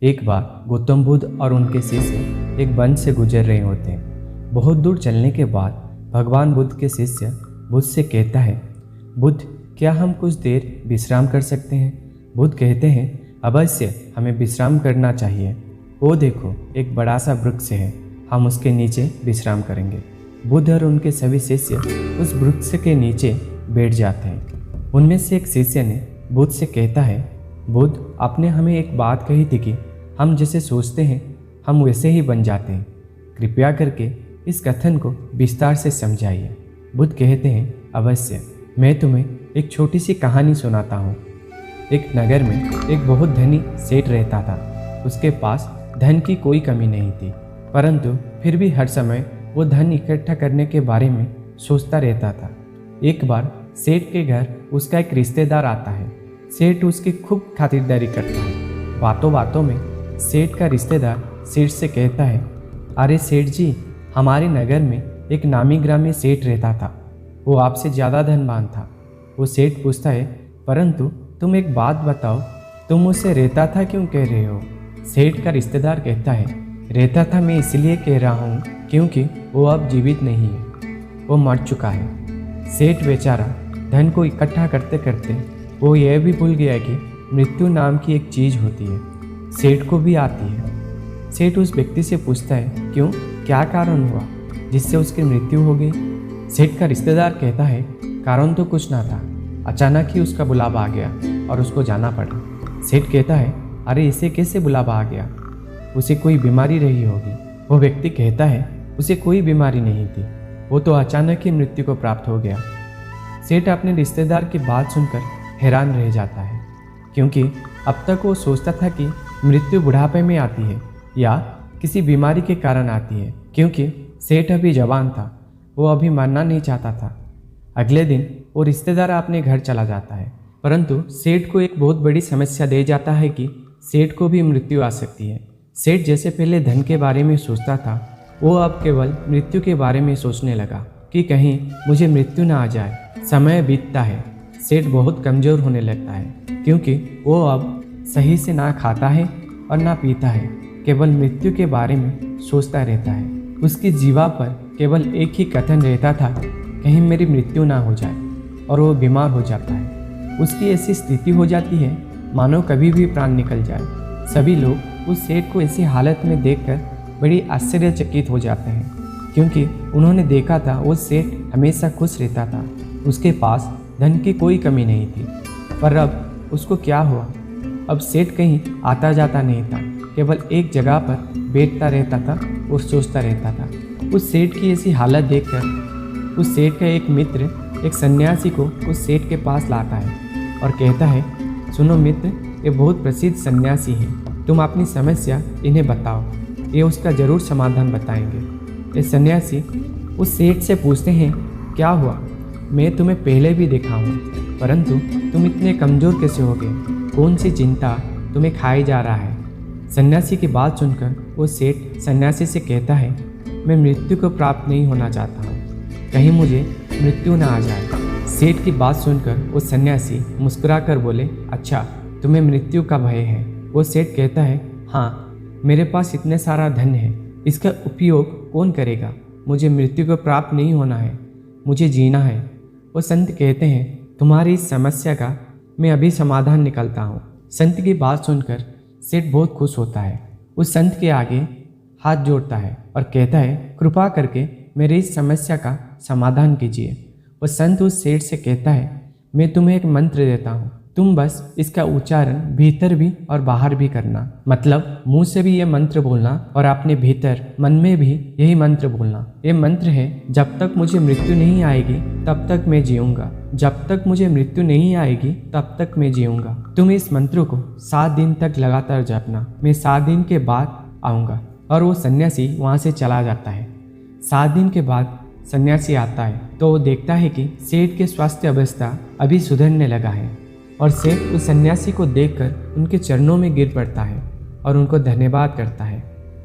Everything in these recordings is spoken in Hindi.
एक बार गौतम बुद्ध और उनके शिष्य एक वन से गुजर रहे होते हैं। बहुत दूर चलने के बाद भगवान बुद्ध के शिष्य बुद्ध से कहता है, बुद्ध, क्या हम कुछ देर विश्राम कर सकते हैं? बुद्ध कहते हैं, अवश्य, हमें विश्राम करना चाहिए। वो देखो, एक बड़ा सा वृक्ष है, हम उसके नीचे विश्राम करेंगे। बुद्ध और उनके सभी शिष्य उस वृक्ष के नीचे बैठ जाते हैं। उनमें से एक शिष्य ने बुद्ध से कहता है, बुद्ध, आपने हमें एक बात कही थी कि हम जैसे सोचते हैं हम वैसे ही बन जाते हैं। कृपया करके इस कथन को विस्तार से समझाइए। बुद्ध कहते हैं, अवश्य, मैं तुम्हें एक छोटी सी कहानी सुनाता हूँ। एक नगर में एक बहुत धनी सेठ रहता था। उसके पास धन की कोई कमी नहीं थी, परंतु फिर भी हर समय वो धन इकट्ठा करने के बारे में सोचता रहता था। एक बार सेठ के घर उसका एक रिश्तेदार आता है। सेठ उसकी खूब खातिरदारी करता है। बातों बातों में सेठ का रिश्तेदार सेठ से कहता है, अरे सेठ जी, हमारे नगर में एक नामी ग्रामी सेठ रहता था। वो आपसे ज़्यादा धनवान था। वो सेठ पूछता है, परंतु तुम एक बात बताओ, तुम उससे रहता था क्यों कह रहे हो? सेठ का रिश्तेदार कहता है, रहता था मैं इसलिए कह रहा हूँ क्योंकि वो अब जीवित नहीं है, वो मर चुका है। सेठ बेचारा धन को इकट्ठा करते करते वो यह भी भूल गया कि मृत्यु नाम की एक चीज़ होती है, सेठ को भी आती है। सेठ उस व्यक्ति से पूछता है, क्यों, क्या कारण हुआ जिससे उसकी मृत्यु हो गई? सेठ का रिश्तेदार कहता है, कारण तो कुछ ना था, अचानक ही उसका बुलावा आ गया और उसको जाना पड़ा। सेठ कहता है, अरे इसे कैसे बुलावा आ गया? उसे कोई बीमारी रही होगी। वो व्यक्ति कहता है, उसे कोई बीमारी नहीं थी, वो तो अचानक ही मृत्यु को प्राप्त हो गया। सेठ अपने रिश्तेदार की बात सुनकर हैरान रह जाता है, क्योंकि अब तक वो सोचता था कि मृत्यु बुढ़ापे में आती है या किसी बीमारी के कारण आती है। क्योंकि सेठ अभी जवान था, वो अभी मरना नहीं चाहता था। अगले दिन वो रिश्तेदार अपने घर चला जाता है, परंतु सेठ को एक बहुत बड़ी समस्या दे जाता है कि सेठ को भी मृत्यु आ सकती है। सेठ जैसे पहले धन के बारे में सोचता था, वो अब केवल मृत्यु के बारे में सोचने लगा कि कहीं मुझे मृत्यु ना आ जाए। समय बीतता है, सेठ बहुत कमज़ोर होने लगता है, क्योंकि वो अब सही से ना खाता है और ना पीता है, केवल मृत्यु के बारे में सोचता रहता है। उसकी जीवा पर केवल एक ही कथन रहता था, कहीं मेरी मृत्यु ना हो जाए, और वो बीमार हो जाता है। उसकी ऐसी स्थिति हो जाती है मानो कभी भी प्राण निकल जाए। सभी लोग उस सेठ को ऐसी हालत में देखकर बड़ी आश्चर्यचकित हो जाते हैं, क्योंकि उन्होंने देखा था वो सेठ हमेशा खुश रहता था, उसके पास धन की कोई कमी नहीं थी। पर अब उसको क्या हुआ? अब सेठ कहीं आता जाता नहीं था, केवल एक जगह पर बैठता रहता था और सोचता रहता था। उस सेठ की ऐसी हालत देखकर उस सेठ का एक मित्र एक सन्यासी को उस सेठ के पास लाता है और कहता है, सुनो मित्र, ये बहुत प्रसिद्ध सन्यासी हैं, तुम अपनी समस्या इन्हें बताओ, ये उसका ज़रूर समाधान बताएंगे। ये सन्यासी उस सेठ से पूछते हैं, क्या हुआ? मैं तुम्हें पहले भी देखा हूँ, परंतु तुम इतने कमज़ोर कैसे हो गए? कौन सी चिंता तुम्हें खाई जा रहा है? सन्यासी की बात सुनकर वो सेठ सन्यासी से कहता है, मैं मृत्यु को प्राप्त नहीं होना चाहता हूँ, कहीं मुझे मृत्यु ना आ जाए। सेठ की बात सुनकर वो सन्यासी मुस्कुराकर बोले, अच्छा, तुम्हें मृत्यु का भय है? वो सेठ कहता है, हाँ, मेरे पास इतने सारा धन है, इसका उपयोग कौन करेगा? मुझे मृत्यु को प्राप्त नहीं होना है, मुझे जीना है। वो संत कहते हैं, तुम्हारी इस समस्या का मैं अभी समाधान निकालता हूँ। संत की बात सुनकर सेठ बहुत खुश होता है। उस संत के आगे हाथ जोड़ता है और कहता है, कृपा करके मेरी इस समस्या का समाधान कीजिए। वो संत उस सेठ से कहता है, मैं तुम्हें एक मंत्र देता हूँ, तुम बस इसका उच्चारण भीतर भी और बाहर भी करना। मतलब मुंह से भी ये मंत्र बोलना और अपने भीतर मन में भी यही मंत्र बोलना। ये मंत्र है, जब तक मुझे मृत्यु नहीं आएगी तब तक मैं जीऊँगा, जब तक मुझे मृत्यु नहीं आएगी तब तक मैं जीऊँगा। तुम इस मंत्र को 7 दिन तक लगातार जपना, मैं 7 दिन के बाद आऊँगा। और वो सन्यासी वहाँ से चला जाता है। 7 दिन के बाद सन्यासी आता है तो वो देखता है कि सेठ के स्वास्थ्य अवस्था अभी सुधरने लगा है, और सेठ उस सन्यासी को देखकर उनके चरणों में गिर पड़ता है और उनको धन्यवाद करता है।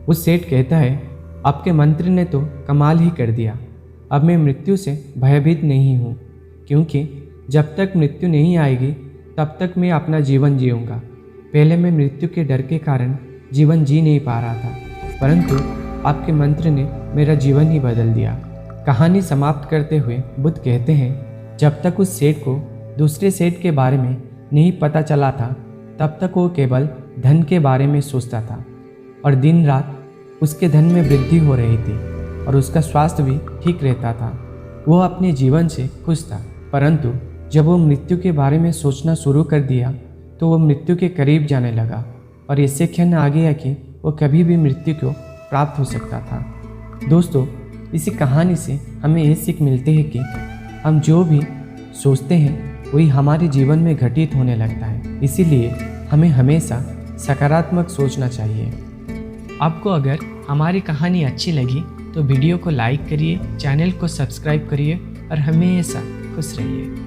उस सेठ कहता है, आपके मंत्र ने तो कमाल ही कर दिया, अब मैं मृत्यु से भयभीत नहीं हूँ, क्योंकि जब तक मृत्यु नहीं आएगी तब तक मैं अपना जीवन जीऊँगा। पहले मैं मृत्यु के डर के कारण जीवन जी नहीं पा रहा था, परंतु आपके मंत्र ने मेरा जीवन ही बदल दिया। कहानी समाप्त करते हुए बुद्ध कहते हैं, जब तक उस सेठ को दूसरे सेठ के बारे में नहीं पता चला था, तब तक वो केवल धन के बारे में सोचता था और दिन रात उसके धन में वृद्धि हो रही थी और उसका स्वास्थ्य भी ठीक रहता था। वो अपने जीवन से खुश था, परंतु जब वो मृत्यु के बारे में सोचना शुरू कर दिया तो वो मृत्यु के करीब जाने लगा और इससे क्षण आ गया कि वो कभी भी मृत्यु को प्राप्त हो सकता था। दोस्तों, इसी कहानी से हमें ये सीख मिलती है कि हम जो भी सोचते हैं वही हमारे जीवन में घटित होने लगता है। इसीलिए हमें हमेशा सकारात्मक सोचना चाहिए। आपको अगर हमारी कहानी अच्छी लगी तो वीडियो को लाइक करिए, चैनल को सब्सक्राइब करिए और हमेशा खुश रहिए।